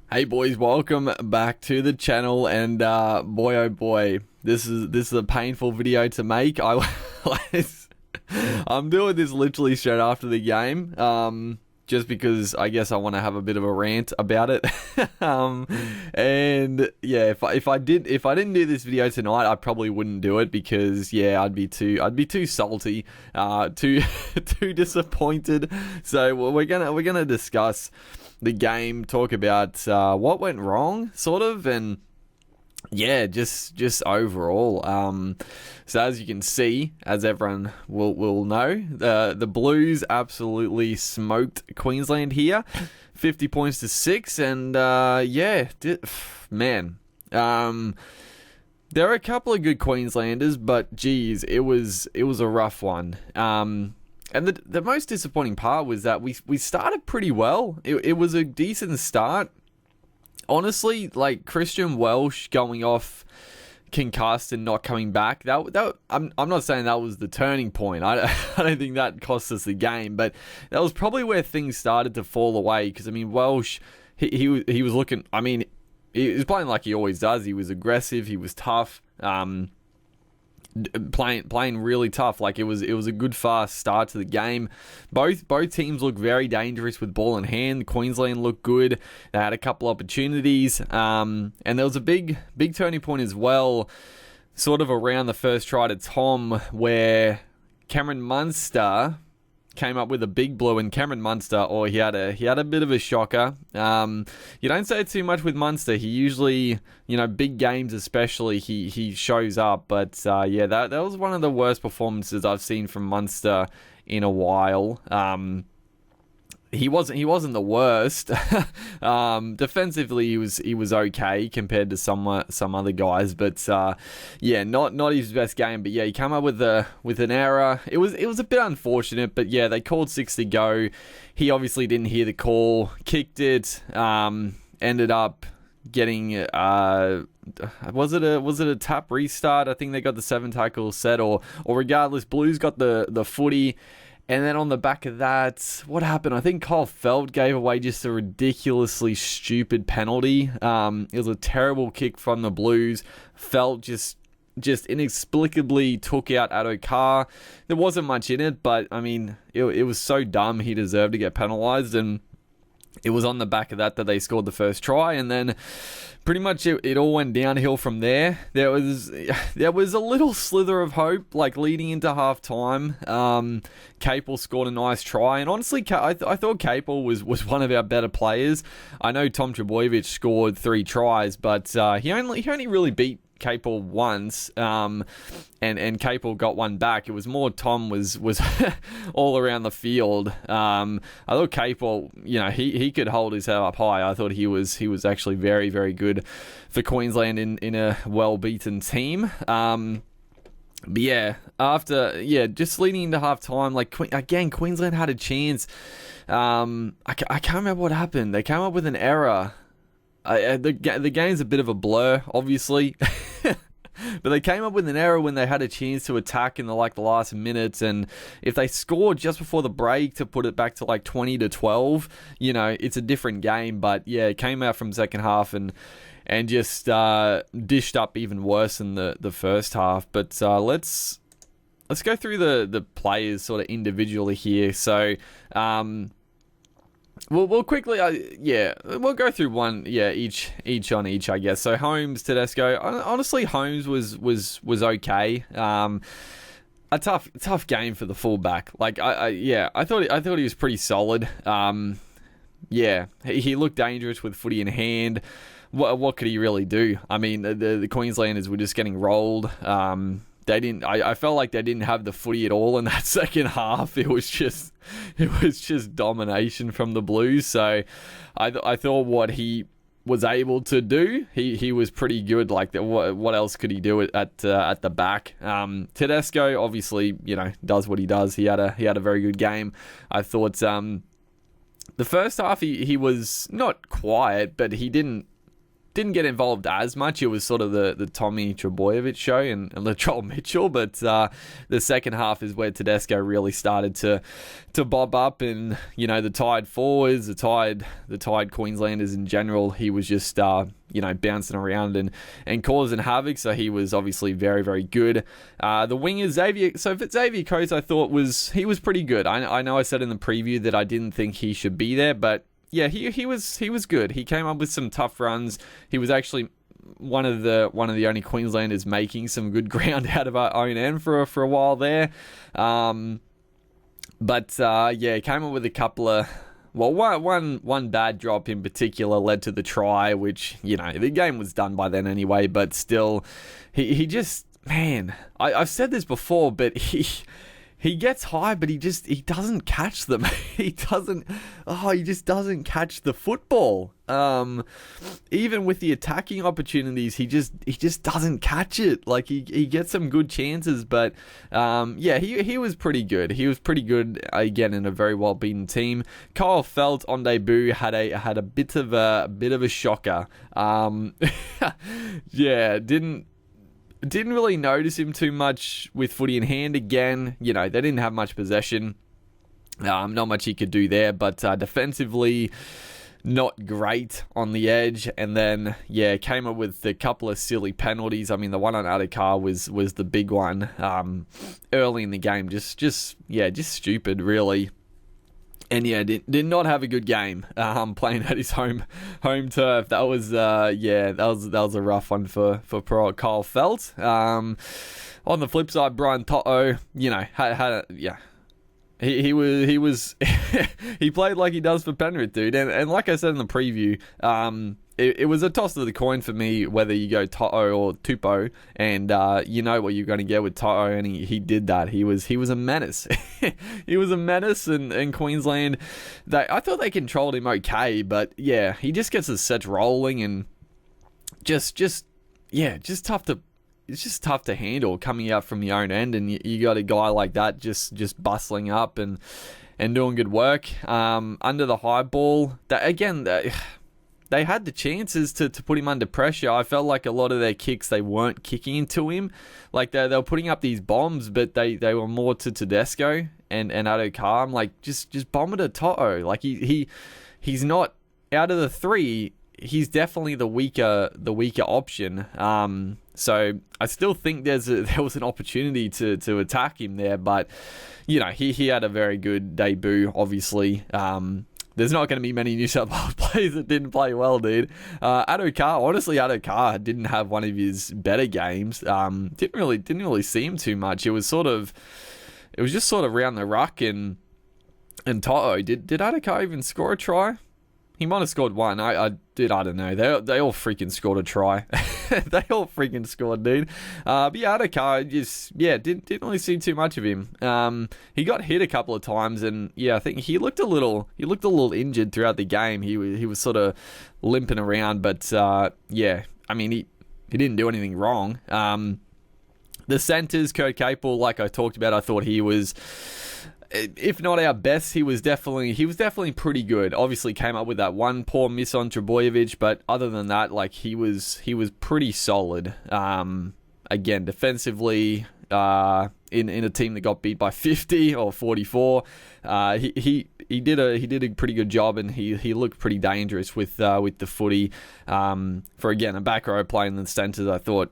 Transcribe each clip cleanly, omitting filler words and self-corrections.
Hey boys, welcome back to the channel, and boy oh boy, this is a painful video to make. I'm doing this literally straight after the game, just because I guess I want to have a bit of a rant about it. And yeah, if I didn't do this video tonight, I probably wouldn't do it because yeah, I'd be too salty, too too disappointed. So we're gonna discuss the game, talk about what went wrong, sort of, and yeah, just overall. So as you can see, as everyone will know, the Blues absolutely smoked Queensland here, 50 points to 6, and yeah, man. There are a couple of good Queenslanders, but geez, it was a rough one. And the most disappointing part was that we started pretty well. It was a decent start. Honestly, like Christian Welsh going off concussed and not coming back, I'm not saying that was the turning point. I don't think that cost us the game, but that was probably where things started to fall away. Because I mean, Welsh, he was looking. I mean, he was playing like he always does. He was aggressive. He was tough. Playing really tough. Like it was a good fast start to the game. Both teams look very dangerous with ball in hand. Queensland looked good. They had a couple opportunities, and there was a big turning point as well, sort of around the first try to Tom, where Cameron Munster came up with a big blue, and Cameron Munster, he had a bit of a shocker. You don't say it too much with Munster. He usually, big games especially, he shows up. But yeah, that was one of the worst performances I've seen from Munster in a while. He wasn't the worst. Defensively, he was okay compared to some other guys, but yeah, not his best game. But yeah, he came up with an error. It was a bit unfortunate, but yeah, they called 6 to go. He obviously didn't hear the call, kicked it, ended up getting was it a tap restart? I think they got the 7 tackles set, or regardless, Blues got the footy. And then on the back of that, what happened? I think Kyle Feld gave away just a ridiculously stupid penalty. It was a terrible kick from the Blues. Feld just inexplicably took out Addo-Carr. There wasn't much in it, but I mean, it was so dumb. He deserved to get penalised, and it was on the back of that they scored the first try, and then pretty much it all went downhill from there. There was a little slither of hope, like leading into half time. Capel scored a nice try, and honestly, I thought Capel was one of our better players. I know Tom Trbojevic scored 3 tries, but he only really beat Capel once, and Capel got one back. It was more Tom was all around the field. I thought Capel, he could hold his head up high. I thought he was actually very, very good for Queensland in a well-beaten team. But yeah, just leading into half time, like again, Queensland had a chance. I can't remember what happened. They came up with an error. The game's a bit of a blur, obviously. But they came up with an error when they had a chance to attack in the last minutes, and if they scored just before the break to put it back to 20 to 12, it's a different game. But yeah, it came out from second half and just dished up even worse than the first half. But let's go through the players sort of individually here. So We'll quickly, we'll go through one, each on each, I guess. So Holmes, Tedesco. Honestly, Holmes was okay. A tough game for the fullback. Like I thought he was pretty solid. He looked dangerous with footy in hand. What could he really do? I mean, the Queenslanders were just getting rolled. They didn't. I felt like they didn't have the footy at all in that second half. It was just domination from the Blues. So I thought what he was able to do, he was pretty good. Like what else could he do at the back? Tedesco obviously does what he does. He had a very good game. I thought the first half he was not quiet, but he didn't didn't get involved as much. It was sort of the Tommy Trbojevic show and Latrell Mitchell, but the second half is where Tedesco really started to bob up, and the tired forwards, the tired Queenslanders in general, he was just bouncing around and causing havoc. So he was obviously very, very good. The wingers, Xavier Coates, I thought he was pretty good. I know I said in the preview that I didn't think he should be there, but yeah, he was good. He came up with some tough runs. He was actually one of the only Queenslanders making some good ground out of our own end for a while there. He came up with a couple of, one bad drop in particular led to the try, which, the game was done by then anyway, but still, he just, man, I've said this before, but he gets high, but he doesn't catch them. He just doesn't catch the football. Even with the attacking opportunities, he just doesn't catch it. Like he gets some good chances, but he was pretty good. He was pretty good again in a very well beaten team. Kyle Feldt on debut had a bit of a shocker. Didn't really notice him too much with footy in hand again. They didn't have much possession. Not much he could do there, but defensively, not great on the edge. And then, came up with a couple of silly penalties. I mean, the one on Adokar was the big one early in the game. Just stupid, really. And did not have a good game. Playing at his home turf. That was a rough one for poor Kyle Feldt. On the flip side, Brian To'o, he was he played like he does for Penrith, dude. And like I said in the preview, it was a toss of the coin for me whether you go To'o or Tupou, and what you're going to get with To'o, and he did that. He was a menace. He was a menace, and Queensland, I thought they controlled him okay, but he just gets his sets rolling, and just tough to. It's just tough to handle coming out from your own end, and you got a guy like that just bustling up and doing good work. Under the high ball, they had the chances to put him under pressure. I felt like a lot of their kicks, they weren't kicking into him. Like they were putting up these bombs, but they were more to Tedesco and Adokar. I'm like, just bomb it at To'o. Like he's not, out of the three, he's definitely the weaker option. So I still think there was an opportunity to attack him there, but he had a very good debut, obviously. There's not going to be many New South Wales players that didn't play well, dude. Adokar didn't have one of his better games. Didn't really see him too much. It was just sort of round the ruck and To'o. Did Adokar even score a try? He might have scored one. I don't know. They all freaking scored a try. They all freaking scored, dude. Adokar didn't really see too much of him. He got hit a couple of times, and I think he looked a little injured throughout the game. He was sort of limping around, but I mean he didn't do anything wrong. The centers, Kurt Capel, like I talked about, I thought he was, if not our best, he was definitely pretty good. Obviously came up with that one poor miss on Trbojevic, but other than that, like he was pretty solid. Again, defensively, in a team that got beat by 50 or 44, he did a pretty good job, and he looked pretty dangerous with the footy. For again a back row playing the centers, I thought,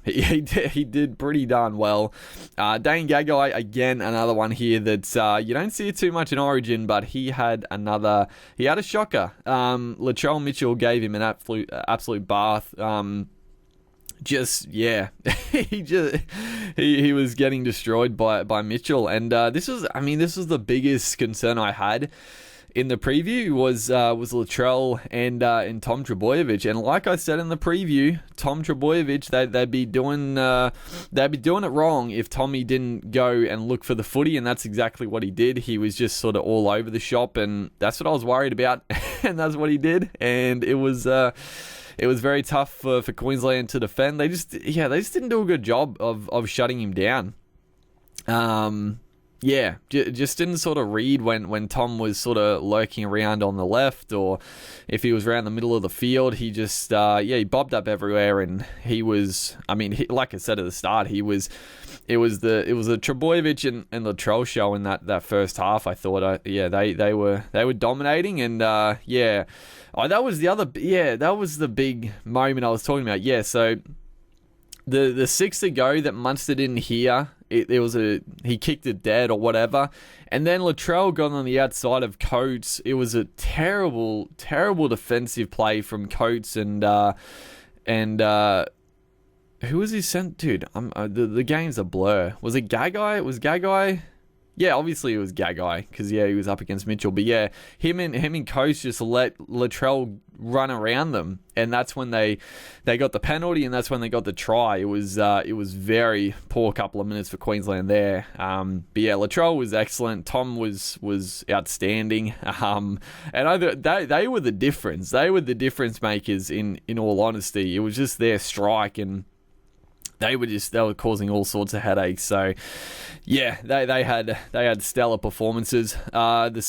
he did pretty darn well. Dane Gagai, again, another one here that you don't see it too much in Origin, but he had a shocker. Latrell Mitchell gave him an absolute bath. He was getting destroyed by Mitchell, and this was the biggest concern I had in the preview was Latrell and Tom Trbojevic. And like I said in the preview, Tom Trbojevic, they'd be doing it wrong if Tommy didn't go and look for the footy, and that's exactly what he did. He was just sort of all over the shop, and that's what I was worried about, and that's what he did. And it was very tough for Queensland to defend. They just didn't do a good job of shutting him down. yeah, just didn't sort of read when Tom was sort of lurking around on the left, or if he was around the middle of the field. He just, he bobbed up everywhere, and he was, like I said at the start, it was the Trebojevic and Latrell show in that first half. I thought, they were dominating, and that was the big moment I was talking about. Yeah, so the 6 to go that Munster didn't hear. He kicked it dead or whatever, and then Latrell got on the outside of Coates. It was a terrible, terrible defensive play from Coates, and who was he sent? Dude, the game's a blur. Was it Gagai? It was Gagai. Yeah, obviously it was Gagai because he was up against Mitchell. But yeah, him and Coates just let Latrell run around them, and that's when they got the penalty, and that's when they got the try. It was very poor couple of minutes for Queensland there. But yeah, Latrell was excellent. Tom was outstanding. And they were the difference. They were the difference makers. In all honesty, it was just their strike, and they were causing all sorts of headaches. So, yeah, they had stellar performances. The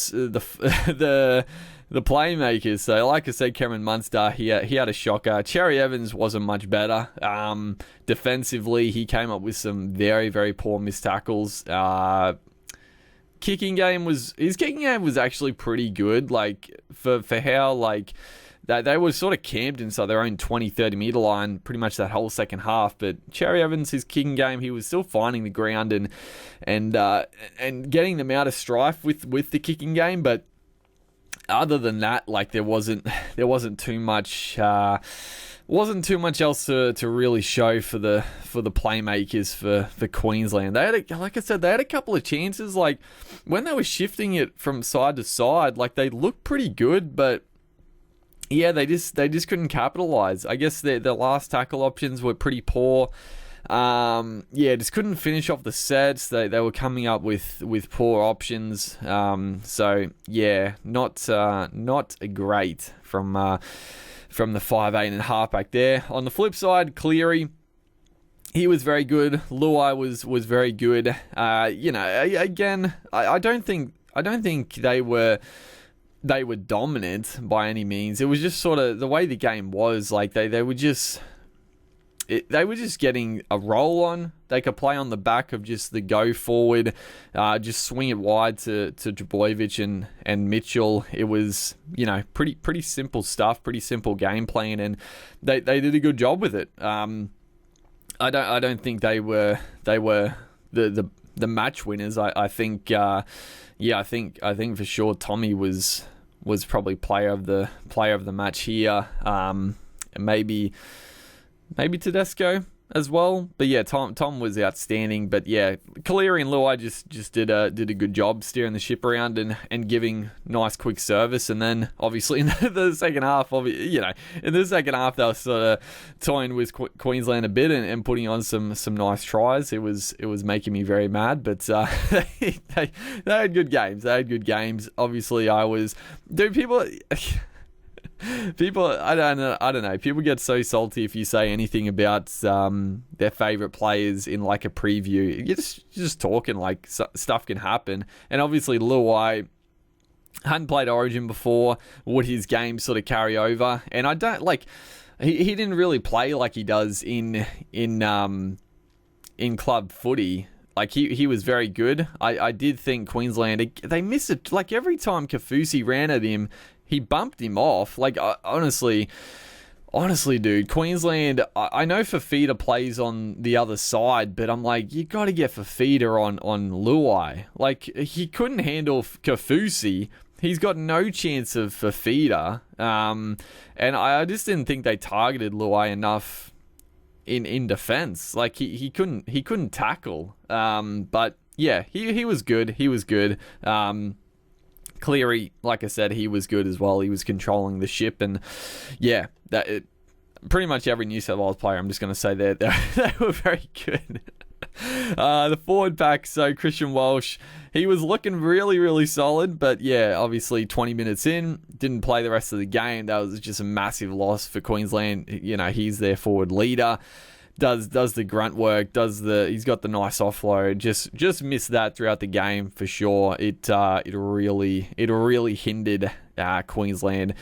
playmakers. So, like I said, Cameron Munster, he had a shocker. Cherry Evans wasn't much better. Defensively, he came up with some very, very poor missed tackles. His kicking game was actually pretty good. Like for how like. They were sort of camped inside their own 20-30 metre line pretty much that whole second half. But Cherry Evans, his kicking game, he was still finding the ground and getting them out of strife with the kicking game. But other than that, like there wasn't too much else to really show for the playmakers for Queensland. They had like I said, they had a couple of chances. Like when they were shifting it from side to side, like they looked pretty good, but yeah, they just couldn't capitalize. I guess the last tackle options were pretty poor. Just couldn't finish off the sets. They were coming up with poor options. So yeah, not great from the 5'8" and halfback there. On the flip side, Cleary, he was very good. Luai was very good. Again, I don't think they were dominant by any means. It was just sort of the way the game was. Like they were just getting a roll on. They could play on the back of just the go forward, just swing it wide to Trebojevic and Mitchell. It was pretty simple stuff, pretty simple game plan, and they did a good job with it. I don't think they were the match winners. I think for sure Tommy was probably player of the match here. Maybe Tedesco as well, but yeah, Tom was outstanding. But yeah, Cleary and Luai just did a good job steering the ship around and giving nice quick service. And then obviously in the second half, they were sort of toying with Queensland a bit and putting on some nice tries. It was making me very mad, but they had good games. Obviously, people, I don't know. People get so salty if you say anything about their favorite players in like a preview. You're just talking like stuff can happen. And obviously, Luai hadn't played Origin before. Would his game sort of carry over? And I don't like. He didn't really play like he does in club footy. Like he was very good. I did think Queensland, they miss it. Like every time Kafusi ran at him, he bumped him off. Like, honestly, dude, Queensland, I know Fafita plays on the other side, but I'm like, you got to get Fafita on Luai. Like, he couldn't handle Kafusi. He's got no chance of Fafita. And I just didn't think they targeted Luai enough in defense. Like, he couldn't tackle. But yeah, he was good. Cleary, like I said, he was good as well. He was controlling the ship, and yeah, pretty much every New South Wales player, I'm just going to say they were very good. The forward pack, so Christian Walsh, he was looking really, really solid, but yeah, obviously 20 minutes in, didn't play the rest of the game. That was just a massive loss for Queensland. He's their forward leader. does the grunt work, he's got the nice offload. Just missed that throughout the game for sure. It really hindered Queensland.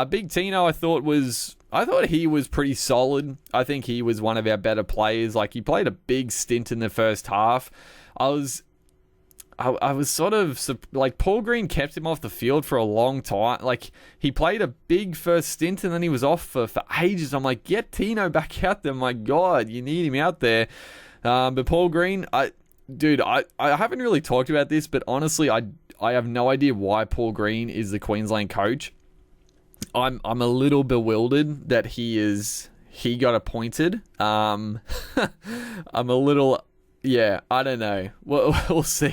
Big Tino, I thought he was pretty solid. I think he was one of our better players. Like, he played a big stint in the first half. I was sort of like, Paul Green kept him off the field for a long time. Like, he played a big first stint and then he was off for ages. I'm like, get Tino back out there. My God, you need him out there. But Paul Green, I haven't really talked about this, but honestly, I have no idea why Paul Green is the Queensland coach. I'm a little bewildered that he got appointed. I'm a little. Yeah, I don't know. We'll see.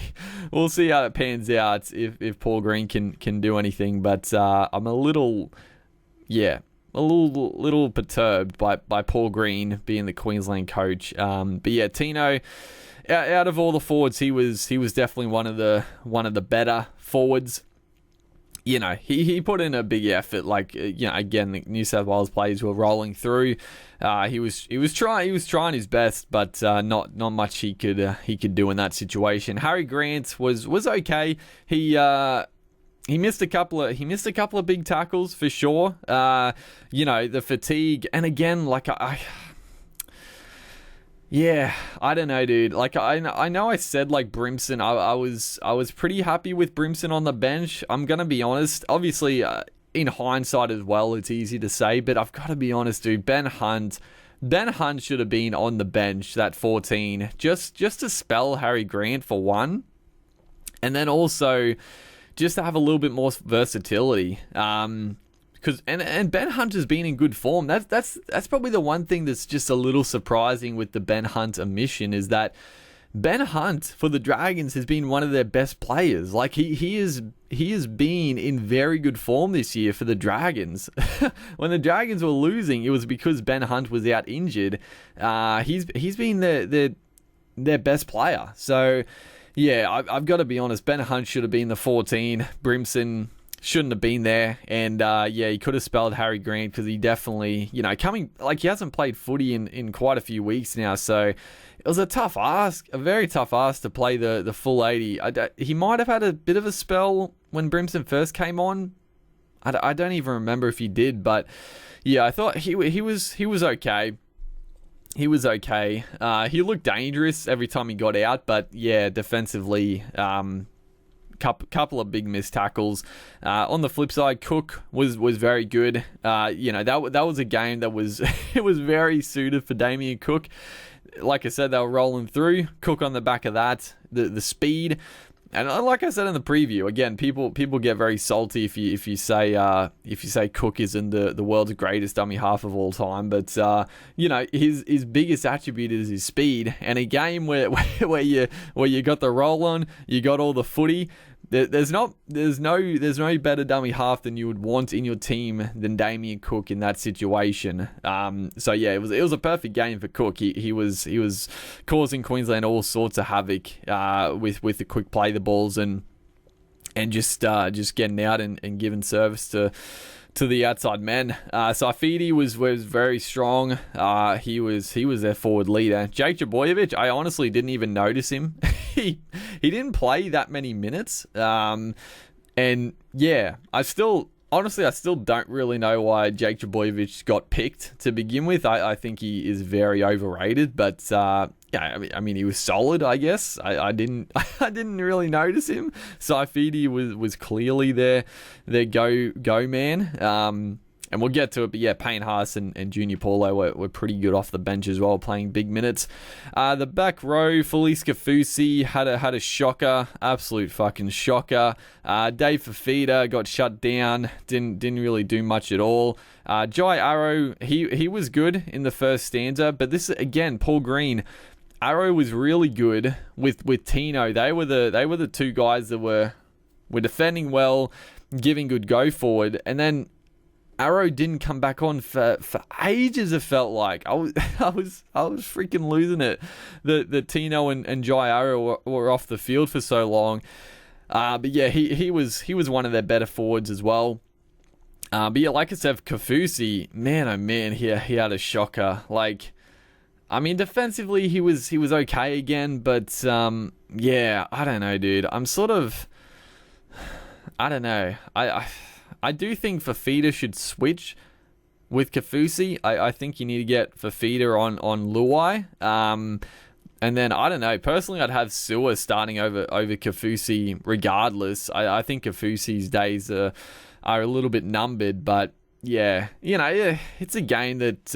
We'll see how it pans out if Paul Green can do anything. But I'm a little perturbed by Paul Green being the Queensland coach. But yeah, Tino, out of all the forwards, he was definitely one of the better forwards. You know, he put in a big effort. Like, again, the New South Wales players were rolling through. He was trying his best, but not much he could do in that situation. Harry Grant was okay. He missed a couple of big tackles for sure. The fatigue, and again, like I don't know, dude. Like, I know I said, like, Brimson, I was pretty happy with Brimson on the bench. I'm gonna be honest. Obviously, in hindsight as well, it's easy to say, but I've got to be honest, dude. Ben Hunt should have been on the bench, that 14, just to spell Harry Grant for one, and then also just to have a little bit more versatility. Because Ben Hunt has been in good form. That's probably the one thing that's just a little surprising with the Ben Hunt omission, is that Ben Hunt for the Dragons has been one of their best players. Like, he has been in very good form this year for the Dragons. When the Dragons were losing, it was because Ben Hunt was out injured. He's been their best player. So yeah, I've got to be honest. Ben Hunt should have been the 14. Brimson shouldn't have been there, and he could have spelled Harry Grant, because he definitely, he hasn't played footy in quite a few weeks now, so it was a very tough ask to play the full 80. He might have had a bit of a spell when Brimson first came on. I don't even remember if he did, but yeah, I thought he was okay. He was okay. He looked dangerous every time he got out, but yeah, defensively, couple of big missed tackles. On the flip side, Cook was very good. That was a game that was it was very suited for Damien Cook. Like I said, they were rolling through. Cook on the back of that, the speed, and like I said in the preview, again, people get very salty if you say Cook isn't the world's greatest dummy half of all time. But his biggest attribute is his speed, and a game where you got the roll on, you got all the footy. There's no better dummy half than you would want in your team than Damien Cook in that situation. So yeah, it was a perfect game for Cook. He was causing Queensland all sorts of havoc with the quick play the balls and just getting out and giving service to the outside men. Saifidi was very strong. He was their forward leader. Jake Trbojevic, I honestly didn't even notice him. He didn't play that many minutes. And yeah, I still don't really know why Jake Trbojevic got picked to begin with. I think he is very overrated, but I mean he was solid, I guess. I didn't really notice him. Saifidi was clearly their go man. And we'll get to it, but yeah, Payne Haas and Junior Paulo were pretty good off the bench as well, playing big minutes. The back row, Felice Kafusi had a shocker, absolute fucking shocker. Dave Fafita got shut down, didn't really do much at all. Jai Arrow, he was good in the first stanza, but this again, Paul Green. Arrow was really good with Tino. They were the two guys that were defending well, giving good go forward, and then Arrow didn't come back on for ages. It felt like I was freaking losing it. The Tino and Jai Arrow were off the field for so long. But yeah, he was one of their better forwards as well. But yeah, like I said, Kafusi, man, oh man, he had a shocker. Like, I mean, defensively he was okay again, but yeah, I don't know, dude. I'm sort of, I don't know. I do think Fafita should switch with Kafusi. I think you need to get Fafita on Luai. And then, I don't know, personally, I'd have Sewer starting over Kafusi regardless. I think Kafusi's days are a little bit numbered, but yeah, it's a game that,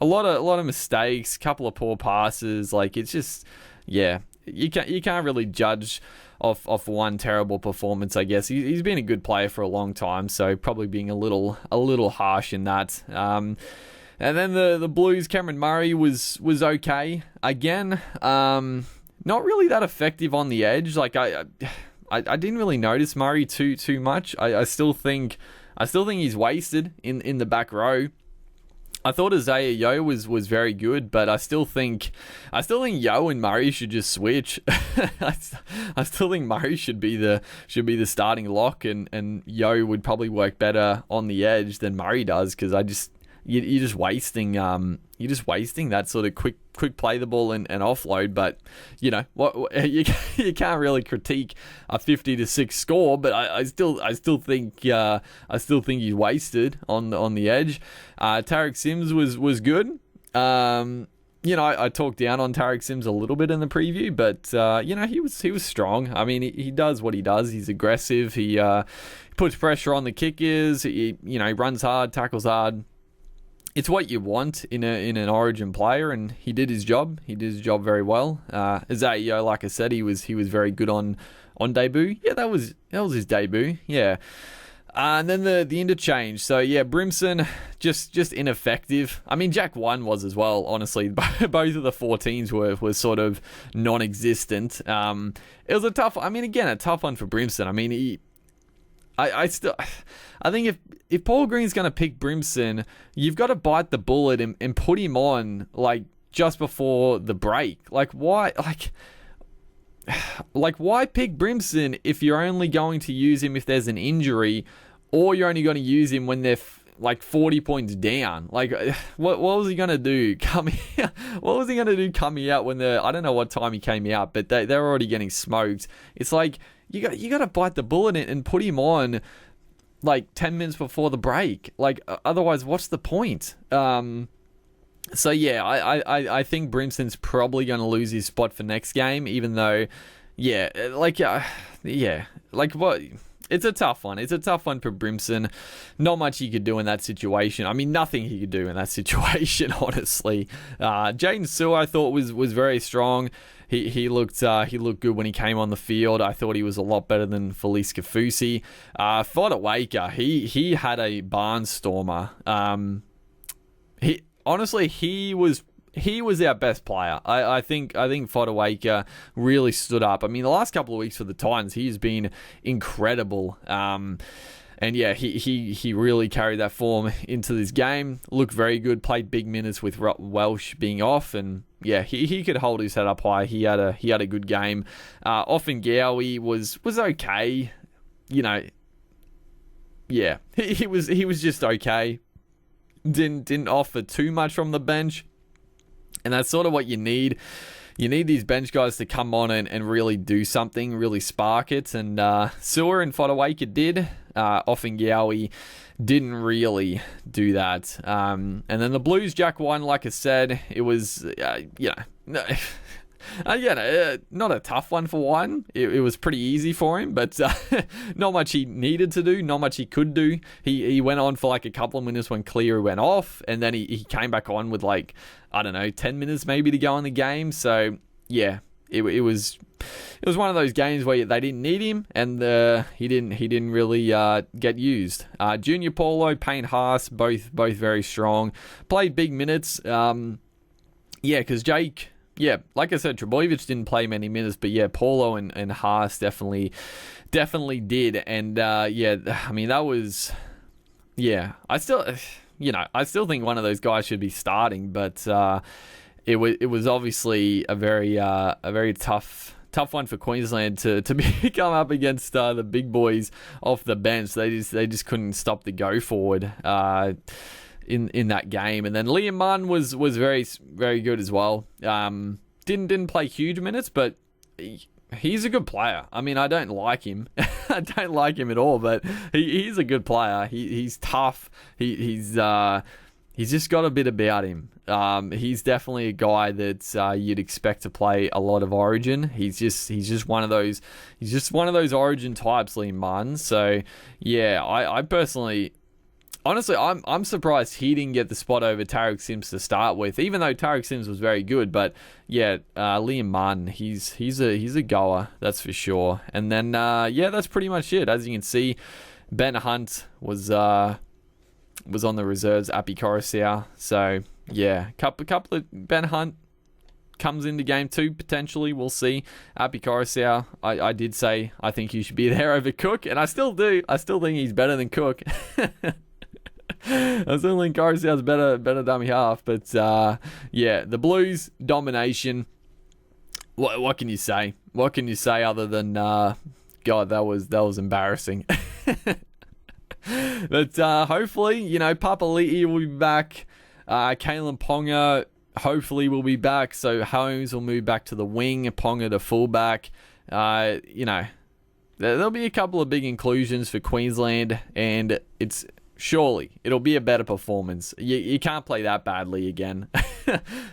a lot of mistakes, couple of poor passes. Like, it's just, yeah, you can't really judge off one terrible performance, I guess. He's been a good player for a long time, so probably being a little harsh in that. And then the Blues, Cameron Murray was okay. Again, not really that effective on the edge. Like I didn't really notice Murray too much. I still think he's wasted in the back row. I thought Isaiah Yeo was very good, but I still think Yeo and Murray should just switch. I still think Murray should be the starting lock, and Yeo would probably work better on the edge than Murray does, because you're just wasting that sort of quick play the ball and offload. But you can't really critique a 50-6 score, but I still think he's wasted on the edge. Tarek Sims was good. I talked down on Tarek Sims a little bit in the preview, but he was strong. I mean, he does what he does. He's aggressive. He puts pressure on the kickers. He runs hard, tackles hard. It's what you want in an Origin player, and he did his job. He did his job very well. Isaiah, like I said, he was very good on debut. Yeah, that was his debut. Yeah. And then the interchange. So yeah, Brimson just ineffective. I mean, Jack 1 was as well. Honestly, both of the 14s were sort of non-existent. It was a tough one for Brimson. I mean, I think if Paul Green's going to pick Brimson, you've got to bite the bullet and put him on, like, just before the break. Like, why? Why pick Brimson if you're only going to use him if there's an injury, or you're only going to use him when they're 40 points down? Like, what was he going to do coming out? What was he going to do coming out when I don't know what time he came out, but they're already getting smoked. It's like, you got to bite the bullet and put him on like 10 minutes before the break. Like, otherwise, what's the point? So yeah, I think Brimson's probably going to lose his spot for next game, even though, what? It's a tough one. It's a tough one for Brimson. Not much he could do in that situation. I mean, nothing he could do in that situation, honestly. Jaden Sewer, I thought was very strong. He looked good when he came on the field. I thought he was a lot better than Felice Kafusi. Fodawaker, he had a barnstormer. He was our best player. I think Fodawaker really stood up. I mean, the last couple of weeks for the Titans, he's been incredible. And yeah, he really carried that form into this game. Looked very good. Played big minutes with Welsh being off, and yeah, he could hold his head up high. He had a good game. Offengawi was okay. Yeah, he was just okay. Didn't offer too much from the bench, and that's sort of what you need. You need these bench guys to come on and really do something, really spark it. And Sewer and Fodawaker did. Offengawi didn't really do that. And then the Blues, Jack 1, like I said, it was, not a tough one for one. It was pretty easy for him, but not much he needed to do, not much he could do. He went on for like a couple of minutes when Cleary went off, and then he came back on with 10 minutes maybe to go in the game. So yeah, it was one of those games where they didn't need him, and he didn't really get used. Junior Paulo, Payne Haas, both very strong. Played big minutes. Because Jake. Yeah, like I said, Trebojevic didn't play many minutes, but yeah, Paulo and Haas definitely did. And I mean, that was, yeah, I still think one of those guys should be starting, but it was obviously a very tough one for Queensland to come up against the big boys off the bench. They just couldn't stop the go forward. in that game. And then Liam Martin was very, very good as well. Didn't play huge minutes, but he's a good player. I mean, I don't like him. I don't like him at all, but he's a good player. He's tough. He's just got a bit about him. He's definitely a guy that you'd expect to play a lot of Origin. He's just one of those. He's just one of those Origin types, Liam Martin. So yeah, I personally. Honestly, I'm surprised he didn't get the spot over Tariq Sims to start with, even though Tariq Sims was very good. But yeah, Liam Martin, he's a goer, that's for sure. And then yeah, that's pretty much it. As you can see, Ben Hunt was on the reserves, Appy Coruscant. So yeah, couple of Ben Hunt comes into game 2 potentially. We'll see. Appy Coruscant, I did say I think he should be there over Cook, and I still do. I still think he's better than Cook. I still think Coruscant's better dummy half, but yeah, the Blues domination. What can you say? What can you say other than God? That was embarrassing. But hopefully, Papali'i will be back. Kalen Ponga hopefully will be back. So Holmes will move back to the wing. Ponga to fullback. There'll be a couple of big inclusions for Queensland, and surely it'll be a better performance. You can't play that badly again.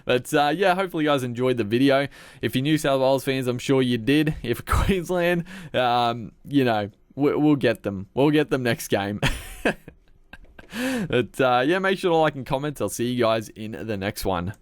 But yeah, hopefully you guys enjoyed the video. If you're New South Wales fans, I'm sure you did. If Queensland, we'll get them. We'll get them next game. But yeah, make sure to like and comment. I'll see you guys in the next one.